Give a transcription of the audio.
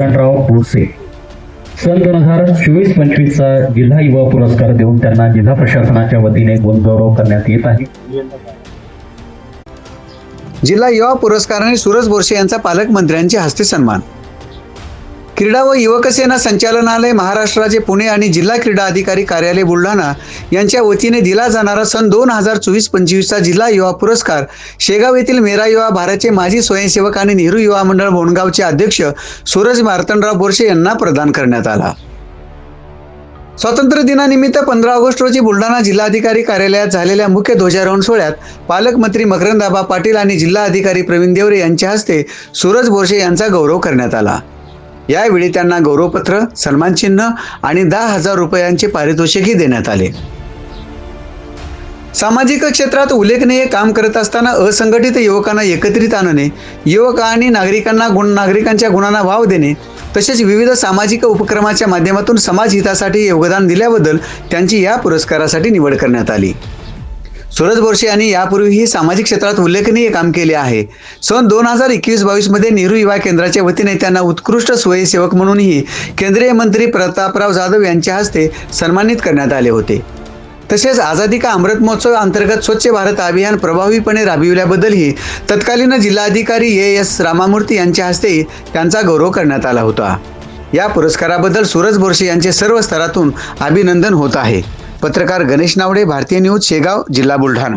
राव बोरसे सन 2024-25 चा जिल्हा युवा पुरस्कार देऊन त्यांना जिल्हा प्रशासनाच्या वतीने गुणगौरव करण्यात येत आहे। जिल्हा युवा पुरस्काराने सूरज बोरसे यांचा पालकमंत्र्यांच्या हस्ते सन्मान। क्रीडा व युवक सेना संचालनालय महाराष्ट्राचे पुणे आणि जिल्हा क्रीडा अधिकारी कार्यालय बुलढाणा यांच्या वतीने दिला जाणारा सन 2024-25 चा जिल्हा युवा पुरस्कार शेगाव येथील मेरा युवा भारतचे माजी स्वयंसेवक आणि नेहरू युवा मंडळ बोंडगावचे अध्यक्ष सूरज मार्तंडराव बोरसे यांना प्रदान करण्यात आला। स्वातंत्र्य दिनानिमित्त 15 ऑगस्ट रोजी बुलढाणा जिल्हाधिकारी कार्यालयात झालेल्या मुख्य ध्वजारोहण सोहळ्यात पालकमंत्री मकरंदाबा पाटील आणि जिल्हा अधिकारी प्रवीण देवरे यांच्या हस्ते सूरज बोरसे यांचा गौरव करण्यात आला। यावेळी त्यांना गौरवपत्र, सन्मान चिन्ह आणि 10,000 रुपयांचे पारितोषिकही देण्यात आले। सामाजिक क्षेत्रात उल्लेखनीय काम करत असताना असंघटित युवकांना एकत्रित आणणे, युवक आणि नागरिकांच्या गुणांना वाव देणे तसेच विविध सामाजिक उपक्रमाच्या माध्यमातून समाज हितासाठी योगदान दिल्याबद्दल त्यांची या पुरस्कारासाठी निवड करण्यात आली। सूरज बोरसे यांनी यापूर्वीही सामाजिक क्षेत्रात उल्लेखनीय काम केले आहे। सन 2021-22 मध्ये नेहरू युवा केंद्राच्या वतीने त्यांना उत्कृष्ट स्वयंसेवक म्हणूनही केंद्रीय मंत्री प्रतापराव जाधव यांच्या हस्ते सन्मानित करण्यात आले होते। तसेच आझादी का अमृत महोत्सव अंतर्गत स्वच्छ भारत अभियान प्रभावीपणे राबविल्याबद्दलही तत्कालीन जिल्हाधिकारी AS रामामूर्ती यांच्या हस्ते त्यांचा गौरव करण्यात आला होता। या पुरस्काराबद्दल सूरज बोरसे यांचे सर्व स्तरातून अभिनंदन होत आहे। पत्रकार गणेश नावडे, भारतीय न्यूज, शेगाव, जिल्हा बुलढाणा।